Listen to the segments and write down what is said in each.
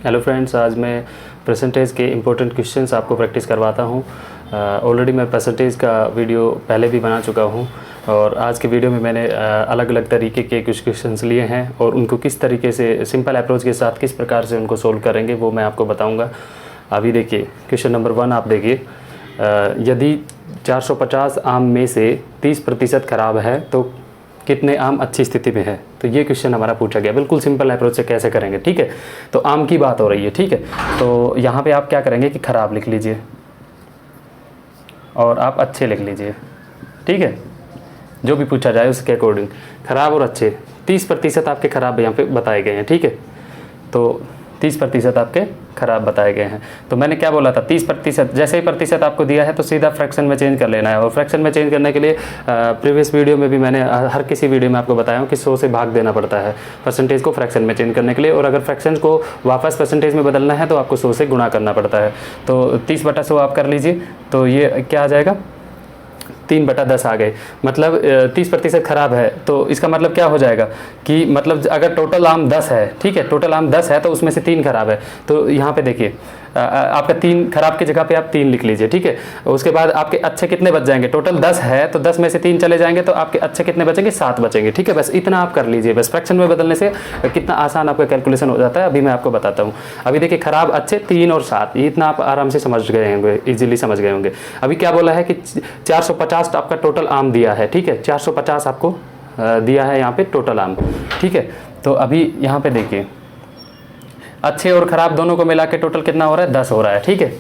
Hello friends, आज मैं percentage के इम्पोर्टेंट क्वेश्चंस आपको प्रैक्टिस करवाता हूँ। ऑलरेडी मैं परसेंटेज का वीडियो पहले भी बना चुका हूँ और आज के वीडियो में मैंने अलग अलग तरीके के कुछ क्वेश्चंस लिए हैं और उनको किस तरीके से सिंपल अप्रोच के साथ किस प्रकार से उनको सोल्व करेंगे वो मैं आपको बताऊँगा। अभी देखिए क्वेश्चन नंबर 1 आप देखिए, यदि 450 आम में से 30% ख़राब है तो कितने आम अच्छी स्थिति में है। तो ये क्वेश्चन हमारा पूछा गया, बिल्कुल सिंपल अप्रोच से कैसे करेंगे। ठीक है, तो आम की बात हो रही है। ठीक है, तो यहाँ पे आप क्या करेंगे कि ख़राब लिख लीजिए और आप अच्छे लिख लीजिए। ठीक है, जो भी पूछा जाए उसके अकॉर्डिंग ख़राब और अच्छे। 30% आपके ख़राब यहाँ पे बताए गए हैं। ठीक है, तो 30% आपके ख़राब बताए गए हैं। तो मैंने क्या बोला था, 30%। जैसे ही प्रतिशत आपको दिया है तो सीधा फ्रैक्शन में चेंज कर लेना है। और फ्रैक्शन में चेंज करने के लिए प्रीवियस वीडियो में भी मैंने हर किसी वीडियो में आपको बताया हूँ कि 100 से भाग देना पड़ता है परसेंटेज को फ्रैक्शन में चेंज करने के लिए। और अगर फ्रैक्शन को वापस परसेंटेज में बदलना है तो आपको 100 से गुणा करना पड़ता है। तो 30/100 आप कर लीजिए, तो ये क्या आ जाएगा, 3/10 आ गए। मतलब 30% ख़राब है तो इसका मतलब क्या हो जाएगा कि मतलब अगर टोटल आम 10 है, ठीक है, टोटल आम 10 है तो उसमें से 3 ख़राब है। तो यहाँ पे देखिए आपका 3 ख़राब की जगह पे आप 3 लिख लीजिए। ठीक है, उसके बाद आपके अच्छे कितने बच जाएंगे, टोटल 10 है तो 10 में से 3 चले जाएंगे तो आपके अच्छे कितने बचेंगे, 7 बचेंगे। ठीक है, बस इतना आप कर लीजिए। बस फ्रैक्शन में बदलने से कितना आसान आपका कैलकुलेशन हो जाता है, अभी मैं आपको बताता हूँ। अभी देखिए ख़राब अच्छे 3 और 7, ये इतना आप आराम से समझ गए होंगे, ईजिली समझ गए होंगे। अभी क्या बोला है कि 450 आपका टोटल आम दिया है। ठीक है, 450 आपको दिया है यहाँ पे टोटल आम। ठीक है, तो अभी यहाँ पे देखिए अच्छे और ख़राब दोनों को मिला के टोटल कितना हो रहा है, 10 हो रहा है। ठीक है,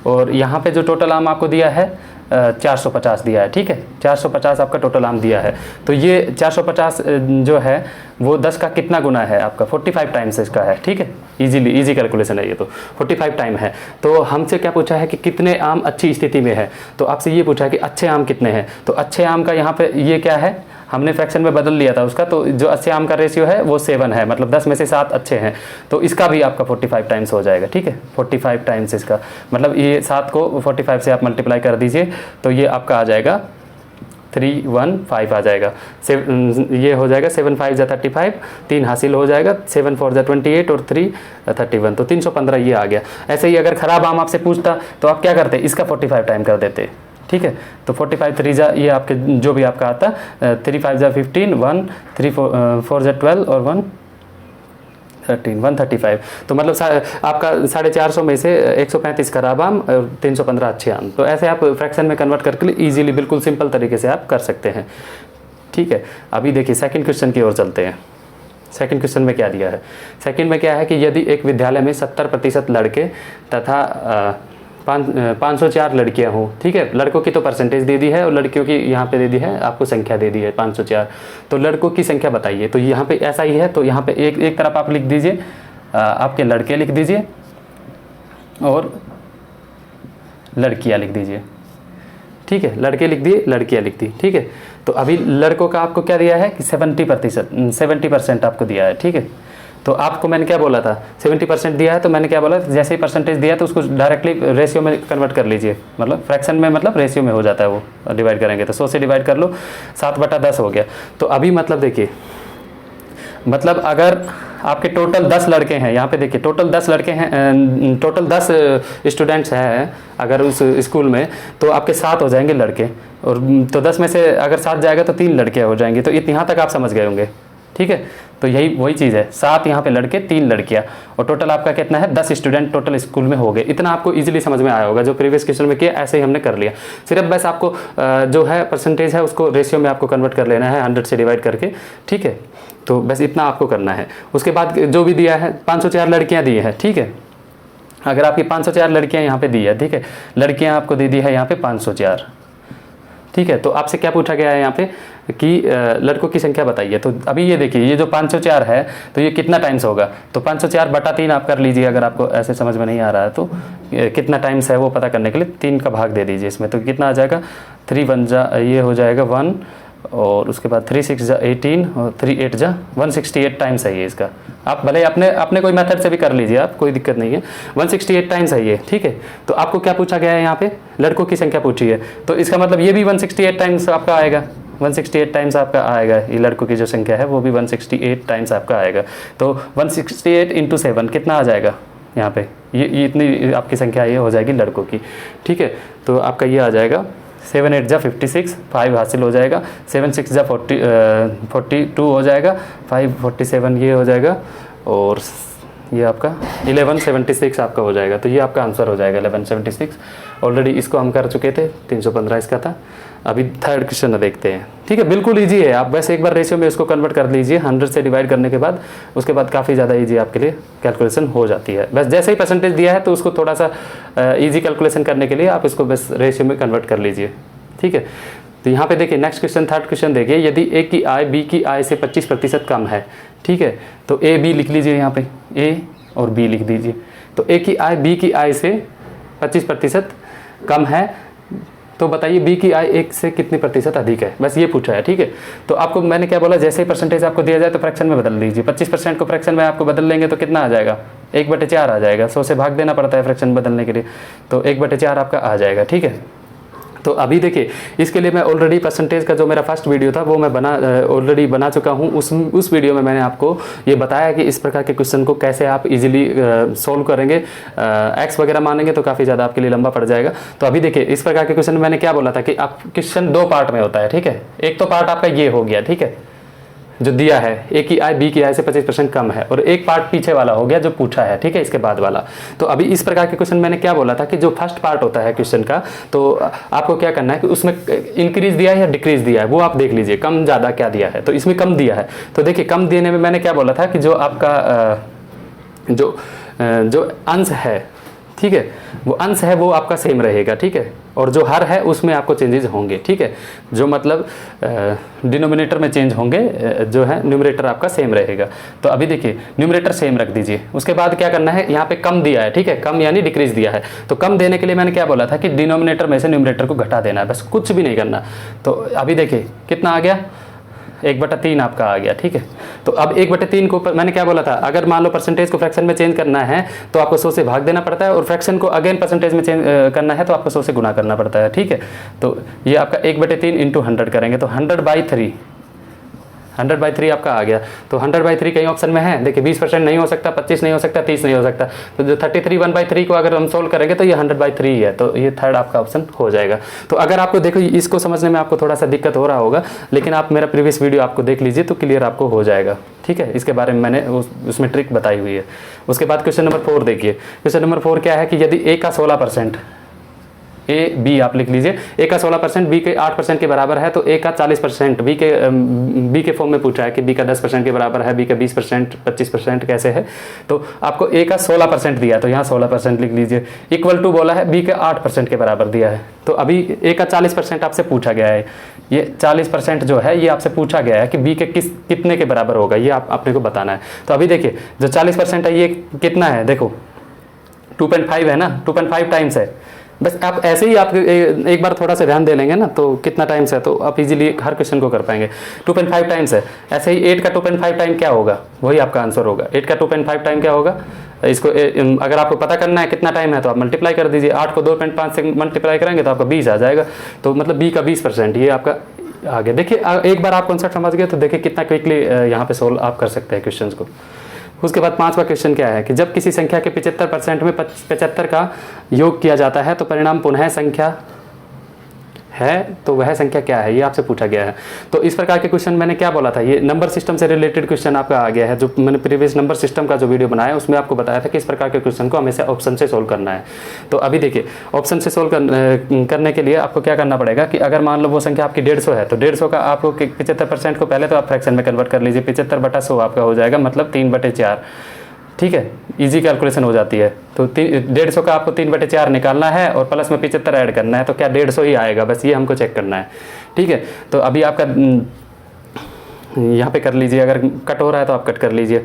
और यहाँ पे जो टोटल आम आपको दिया है 450 दिया है। ठीक है, 450 आपका टोटल आम दिया है। तो ये 450 जो है वो 10 का कितना गुना है आपका, 45 टाइम्स इसका है। ठीक है, इजी कैलकुलेशन है ये, तो 45 टाइम है। तो हमसे क्या पूछा है कि कितने आम अच्छी स्थिति में है, तो आपसे ये पूछा है कि अच्छे आम कितने हैं। तो अच्छे आम का यहाँ पे ये क्या है, हमने फ्रैक्शन में बदल लिया था उसका, तो जो अच्छे आम का रेशियो है वो 7 है, मतलब 10 में से 7 अच्छे हैं। तो इसका भी आपका 45 टाइम्स हो जाएगा। ठीक है, 45 टाइम्स इसका, मतलब ये 7 को 45 से आप मल्टीप्लाई कर दीजिए तो ये आपका आ जाएगा 315 आ जाएगा। ये हो जाएगा 7 5 जा 35, 3 हासिल हो जाएगा, 7 4 जा 28 और 3 31, तो 315 ये आ गया। ऐसे ही अगर ख़राब आम आपसे पूछता तो आप क्या करते, इसका 45 टाइम कर देते। ठीक है, तो 45 3 जा ये आपके जो भी आपका आता, 3 5 जा 15, 1 3 4 जा 12 और 1 13 135। तो मतलब आपका 450 में से 135 ख़राब आम, 315 अच्छे आम। तो ऐसे आप फ्रैक्शन में कन्वर्ट करके ईजिली बिल्कुल सिंपल तरीके से आप कर सकते हैं। ठीक है, अभी देखिए सेकंड क्वेश्चन की ओर चलते हैं। सेकंड क्वेश्चन में क्या दिया है, सेकंड में क्या है कि यदि एक विद्यालय में 70% लड़के तथा 504 लड़कियां हों। ठीक है, लड़कों की तो परसेंटेज दे दी है और लड़कियों की यहाँ पे दे दी है, आपको संख्या दे दी है 504। तो लड़कों की संख्या बताइए। तो यहाँ पे ऐसा ही है, तो यहाँ पे एक तरफ आप लिख दीजिए, आपके लड़के लिख दीजिए और लड़कियाँ लिख दीजिए। ठीक है, लड़के लिख दिए, लड़कियाँ लिख दी। ठीक है, तो अभी लड़कों का आपको क्या दिया है कि 70% आपको दिया है। ठीक है, तो आपको मैंने क्या बोला था, 70% दिया है, तो मैंने क्या बोला, जैसे ही परसेंटेज दिया तो उसको डायरेक्टली रेशियो में कन्वर्ट कर लीजिए। मतलब फ्रैक्शन में मतलब रेशियो में हो जाता है, वो डिवाइड करेंगे तो 100 से डिवाइड कर लो, 7/10 हो गया। तो अभी मतलब देखिए, मतलब अगर आपके टोटल 10 लड़के हैं, यहाँ पे देखिए टोटल 10 लड़के हैं, टोटल 10 स्टूडेंट्स हैं अगर उस स्कूल में, तो आपके 7 हो जाएंगे लड़के। और तो 10 में से अगर 7 जाएगा तो 3 लड़के हो जाएंगे। तो यहाँ तक आप समझ गए होंगे। ठीक है, तो यही वही चीज़ है, 7 यहाँ पे लड़के 3 लड़कियाँ, और टोटल आपका कितना है, 10 स्टूडेंट टोटल स्कूल में हो गए। इतना आपको इजीली समझ में आया होगा, जो प्रीवियस क्वेश्चन में किया ऐसे ही हमने कर लिया। सिर्फ बस आपको जो है परसेंटेज है उसको रेशियो में आपको कन्वर्ट कर लेना है 100 से डिवाइड करके। ठीक है, तो बस इतना आपको करना है। उसके बाद जो भी दिया है 504 लड़कियाँ दी है। ठीक है, अगर आपकी 504 लड़कियाँ यहाँ पर दी है, ठीक है, लड़कियाँ आपको दे दी है यहाँ पर 504। ठीक है, तो आपसे क्या पूछा गया है यहाँ पे कि लड़कों की संख्या बताइए। तो अभी ये देखिए, ये जो 504 है तो ये कितना टाइम्स होगा, तो 504/3 आप कर लीजिए। अगर आपको ऐसे समझ में नहीं आ रहा है तो कितना टाइम्स है वो पता करने के लिए 3 का भाग दे दीजिए इसमें। तो कितना आ जाएगा, 3 1 जा ये हो जाएगा 1, और उसके बाद 3 6 जा 18 और 3 8 जा 168 टाइम्स है ये इसका। आप भले अपने कोई मेथड से भी कर लीजिए आप, कोई दिक्कत नहीं है। 168 टाइम्स है ये। ठीक है, तो आपको क्या पूछा गया है यहाँ पे, लड़कों की संख्या पूछी है, तो इसका मतलब ये भी 168 टाइम्स आपका आएगा। 168 टाइम्स आपका आएगा, ये लड़कों की जो संख्या है वो भी 168 टाइम्स आपका आएगा। तो 168 × 7 कितना आ जाएगा, यहाँ पे ये इतनी आपकी संख्या ये हो जाएगी लड़कों की, ठीक है। तो आपका ये आ जाएगा 7 8 जा 56, 5 हासिल हो जाएगा, 7 6 जा 42 हो जाएगा, 5 47 ये हो जाएगा, और ये आपका 1176 आपका हो जाएगा। तो ये आपका आंसर हो जाएगा 1176। ऑलरेडी इसको हम कर चुके थे, 315 इसका था। अभी थर्ड क्वेश्चन देखते हैं, ठीक है। बिल्कुल इजी है, आप बस एक बार रेशियो में इसको कन्वर्ट कर लीजिए 100 से डिवाइड करने के बाद, उसके बाद काफ़ी ज़्यादा इजी आपके लिए कैलकुलेशन हो जाती है। बस जैसे ही परसेंटेज दिया है तो उसको थोड़ा सा इजी कैलकुलेशन करने के लिए आप इसको बस रेशियो में कन्वर्ट कर लीजिए, ठीक है। तो यहाँ पे देखिए नेक्स्ट क्वेश्चन, थर्ड क्वेश्चन देखिए, यदि ए की आय बी की आय से 25% कम है, ठीक है, तो ए बी लिख लीजिए, यहाँ पे ए और बी लिख दीजिए। तो ए की आय बी की आय से 25% कम है, तो बताइए बी की आय एक से कितनी प्रतिशत अधिक है, बस ये पूछा है, ठीक है। तो आपको मैंने क्या बोला, जैसे ही परसेंटेज आपको दिया जाए तो फ्रैक्शन में बदल लीजिए। 25% को फ्रैक्शन में आपको बदल लेंगे तो कितना आ जाएगा, 1/4 आ जाएगा। 100 से भाग देना पड़ता है फ्रैक्शन बदलने के लिए, तो 1/4 आपका आ जाएगा, ठीक है। तो अभी देखिए इसके लिए मैं ऑलरेडी परसेंटेज का जो मेरा फर्स्ट वीडियो था वो मैं ऑलरेडी बना चुका हूँ। उस वीडियो में मैंने आपको ये बताया कि इस प्रकार के क्वेश्चन को कैसे आप इजीली सॉल्व करेंगे। एक्स वगैरह मानेंगे तो काफ़ी ज़्यादा आपके लिए लंबा पड़ जाएगा। तो अभी देखिए इस प्रकार के क्वेश्चन में मैंने क्या बोला था कि आप क्वेश्चन 2 पार्ट में होता है, ठीक है। एक तो पार्ट आपका ये हो गया, ठीक है, जो दिया है ए की आय बी की आय से 25% कम है, और एक पार्ट पीछे वाला हो गया जो पूछा है, ठीक है, इसके बाद वाला। तो अभी इस प्रकार के क्वेश्चन मैंने क्या बोला था कि जो फर्स्ट पार्ट होता है क्वेश्चन का, तो आपको क्या करना है कि उसमें इंक्रीज दिया है या डिक्रीज दिया है वो आप देख लीजिए, कम ज़्यादा क्या दिया है। तो इसमें कम दिया है, तो देखिए कम देने में मैंने क्या बोला था कि जो आपका जो अंश है, ठीक है, वो अंश है वो आपका सेम रहेगा, ठीक है, और जो हर है उसमें आपको चेंजेस होंगे, ठीक है। जो मतलब डिनोमिनेटर में चेंज होंगे, जो है न्यूमरेटर आपका सेम रहेगा। तो अभी देखिए न्यूमरेटर सेम रख दीजिए। उसके बाद क्या करना है, यहाँ पे कम दिया है, ठीक है, कम यानी डिक्रीज दिया है। तो कम देने के लिए मैंने क्या बोला था कि डिनोमिनेटर में से न्यूमरेटर को घटा देना है, बस कुछ भी नहीं करना। तो अभी देखिए कितना आ गया, 1/3 आपका आ गया, ठीक है। तो अब 1/3 को मैंने क्या बोला था, अगर मान लो परसेंटेज को फ्रैक्शन में चेंज करना है तो आपको 100 से भाग देना पड़ता है, और फ्रैक्शन को अगेन परसेंटेज में चेंज करना है तो आपको 100 से गुना करना पड़ता है, ठीक है। तो ये आपका 1/3 इंटू 100 करेंगे तो 100/3 आपका आ गया। तो 100/3 कहीं ऑप्शन में है, देखिए 20% नहीं हो सकता, 25 नहीं हो सकता, 30 नहीं हो सकता। तो जो 33 1/3 को अगर हम सोल्व करेंगे तो ये 100/3 है, तो ये थर्ड आपका ऑप्शन हो जाएगा। तो अगर आपको देखो इसको समझने में आपको थोड़ा सा दिक्कत हो रहा होगा, लेकिन आप मेरा प्रीवियस वीडियो आपको देख लीजिए तो क्लियर आपको हो जाएगा, ठीक है। इसके बारे में मैंने उसमें ट्रिक बताई हुई है। उसके बाद क्वेश्चन नंबर 4 देखिए। क्वेश्चन नंबर 4 क्या है कि यदि ए का 16%, ए बी आप लिख लीजिए, ए का 16% बी के 8% के बराबर है, तो ए का 40% बी के फॉर्म में पूछा है कि बी का 10% के बराबर है, बी का 20% 25% कैसे है। तो आपको ए का 16% दिया है तो यहाँ 16% लिख लीजिए। इक्वल टू बोला है बी का 8% के बराबर दिया है, तो अभी ए का 40% आपसे पूछा गया है। ये 40% जो है ये आपसे पूछा गया है कि बी के कितने के बराबर होगा, ये आपने को बताना है। तो अभी देखिए जो 40% है ये कितना है, देखो 2.5 है ना, 2.5 टाइम्स है। बस आप ऐसे ही आप एक बार थोड़ा सा ध्यान दे लेंगे ना तो कितना टाइम्स है, तो आप इजीली हर क्वेश्चन को कर पाएंगे। 2.5 टाइम्स है, ऐसे ही 8 का 2.5 टाइम क्या होगा, वही आपका आंसर होगा। 8 का 2.5 टाइम क्या होगा, इसको अगर आपको पता करना है कितना टाइम है तो आप मल्टीप्लाई कर दीजिए। 8 को 2.5 से मल्टीप्लाई करेंगे तो आपका 20 आ जाएगा। तो मतलब बी का 20% ये आपका आ गया। देखिए एक बार आप कॉन्सेप्ट समझ गए तो देखिए कितना क्विकली यहाँ पे सोल्व आप कर सकते हैं क्वेश्चन को। उसके बाद 5वां क्वेश्चन क्या है कि जब किसी संख्या के 75% में 75 का योग किया जाता है तो परिणाम पुनः संख्या है, तो वह संख्या क्या है, ये आपसे पूछा गया है। तो इस प्रकार के क्वेश्चन मैंने क्या बोला था, ये नंबर सिस्टम से रिलेटेड क्वेश्चन आपका आ गया है। जो मैंने प्रीवियस नंबर सिस्टम का जो वीडियो बनाया उसमें आपको बताया था कि इस प्रकार के क्वेश्चन को हमेशा ऑप्शन से सोल्व करना है। तो अभी देखिए ऑप्शन से सोल्व करने के लिए आपको क्या करना पड़ेगा कि अगर मान लो वो संख्या आपकी 150 है तो 150 का आपको 75% को पहले तो आप फ्रैक्शन में कन्वर्ट कर लीजिए। 75/100 आपका हो जाएगा, मतलब 3/4, ठीक है, इजी कैलकुलेशन हो जाती है। तो 150 का आपको 3/4 निकालना है और प्लस में 75 ऐड करना है, तो क्या 150 ही आएगा, बस ये हमको चेक करना है, ठीक है। तो अभी आपका यहाँ पे कर लीजिए, अगर कट हो रहा है तो आप कट कर लीजिए,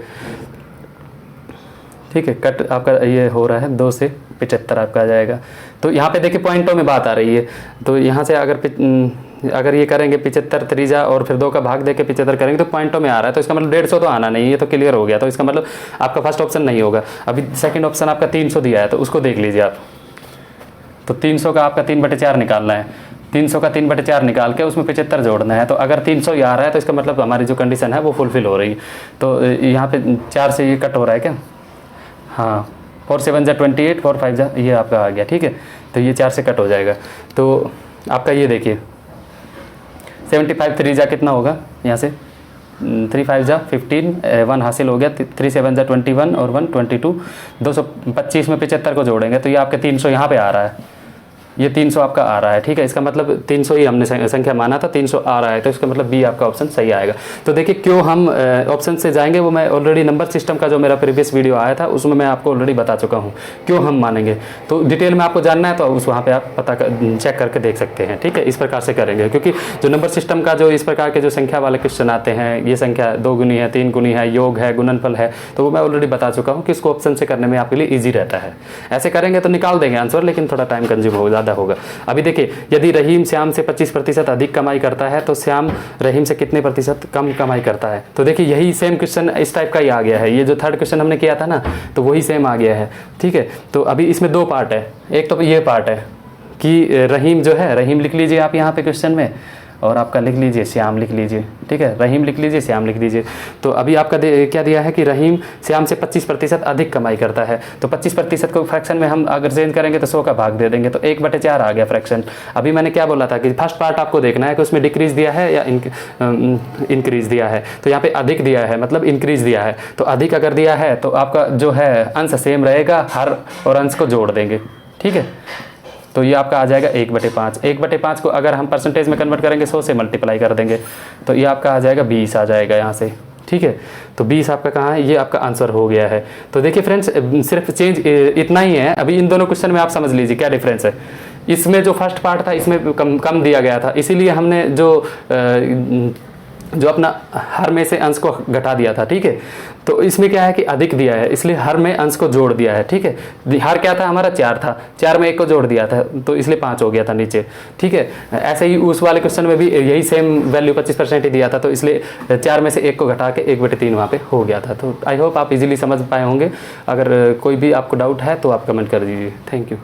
ठीक है। कट आपका ये हो रहा है 2 से 75 आपका आ जाएगा। तो यहाँ पे देखिए पॉइंटों में बात आ रही है, तो यहाँ से अगर ये करेंगे 75 त्रिजा और फिर 2 का भाग देके 75 करेंगे तो पॉइंटों में आ रहा है, तो इसका मतलब 150 तो आना नहीं, ये तो क्लियर हो गया। तो इसका मतलब आपका फर्स्ट ऑप्शन नहीं होगा। अभी सेकंड ऑप्शन आपका 300 दिया है तो उसको देख लीजिए आप। तो 300 का आपका 3/4 निकालना है, 300 का 3/4 निकाल के उसमें 75 जोड़ना है। तो अगर 300 ही आ रहा है तो इसका मतलब हमारी जो कंडीशन है वो फुलफिल हो रही है। तो यहाँ पे 4 से ये कट हो रहा है क्या, हाँ 4 7 जा 28, 4 5 जा ये आपका आ गया, ठीक है। तो ये 4 से कट हो जाएगा। तो आपका ये देखिए 75 3 जा कितना होगा यहाँ से, 3 5 जा 15, 1 हासिल हो गया, 3 7 जा 21 और 1 22, 225 में 75 को जोड़ेंगे तो ये आपके 300 यहाँ पे आ रहा है, ये 300 आपका आ रहा है, ठीक है। इसका मतलब 300 ही हमने संख्या माना था, 300 आ रहा है, तो इसका मतलब बी आपका ऑप्शन सही आएगा। तो देखिए क्यों हम ऑप्शन से जाएंगे, वो मैं ऑलरेडी नंबर सिस्टम का जो मेरा प्रीवियस वीडियो आया था उसमें मैं आपको ऑलरेडी बता चुका हूँ क्यों हम मानेंगे। तो डिटेल में आपको जानना है तो उस वहाँ पर आप चेक करके देख सकते हैं, ठीक है। इस प्रकार से करेंगे, क्योंकि जो नंबर सिस्टम का जो इस प्रकार के जो संख्या वाले क्वेश्चन आते हैं, ये संख्या 2 गुनी है, 3 गुनी है, योग है, गुणनफल है, तो वो मैं ऑलरेडी बता चुका हूँ कि इसको ऑप्शन से करने में आपके लिए ईजी रहता है। ऐसे करेंगे तो निकाल देंगे आंसर, लेकिन थोड़ा टाइम कंज्यूम हो ज़्यादा होगा। अभी देखिए यदि रहीम श्याम से 25% अधिक कमाई करता है तो श्याम रहीम से कितने प्रतिशत कम कमाई करता है। तो देखिए यही सेम क्वेश्चन इस टाइप का ही आ गया है, ये जो थर्ड क्वेश्चन हमने किया था ना, तो वही सेम आ गया है, ठीक है। तो अभी इसमें 2 पार्ट है, एक तो ये पार्ट है कि रहीम जो है, रहीम लिख लीजिए आप यहाँ पे क्वेश्चन में, और आपका लिख लीजिए श्याम लिख लीजिए, ठीक है। रहीम लिख लीजिए, श्याम लिख लीजिए। तो अभी आपका क्या दिया है कि रहीम श्याम से 25% अधिक कमाई करता है, तो 25% को फ्रैक्शन में हम अगर चेंज करेंगे तो 100 का भाग दे देंगे, तो 1/4 आ गया फ्रैक्शन। अभी मैंने क्या बोला था कि फर्स्ट पार्ट आपको देखना है कि उसमें डिक्रीज दिया है या इंक्रीज दिया है। तो यहाँ पे अधिक दिया है मतलब इंक्रीज दिया है, तो अधिक अगर दिया है तो आपका जो है अंश सेम रहेगा, हर और अंश को जोड़ देंगे, ठीक है। तो ये आपका आ जाएगा 1/5। 1/5 को अगर हम परसेंटेज में कन्वर्ट करेंगे 100 से मल्टीप्लाई कर देंगे, तो ये आपका आ जाएगा 20 आ जाएगा यहाँ से, ठीक है। तो 20 आपका कहाँ है, ये आपका आंसर हो गया है। तो देखिए फ्रेंड्स सिर्फ चेंज इतना ही है। अभी इन दोनों क्वेश्चन में आप समझ लीजिए क्या डिफरेंस है। इसमें जो फर्स्ट पार्ट था इसमें कम दिया गया था, इसीलिए हमने जो अपना हर में से अंश को घटा दिया था, ठीक है। तो इसमें क्या है कि अधिक दिया है, इसलिए हर में अंश को जोड़ दिया है, ठीक है। हर क्या था हमारा 4 था, 4 में 1 को जोड़ दिया था तो इसलिए 5 हो गया था नीचे, ठीक है। ऐसे ही उस वाले क्वेश्चन में भी यही सेम वैल्यू 25% ही दिया था, तो इसलिए 4 में से 1 को घटा के 1/3 वहाँ पे हो गया था। तो आई होप आप इजीली समझ पाए होंगे। अगर कोई भी आपको डाउट है तो आप कमेंट कर दीजिए। Thank you.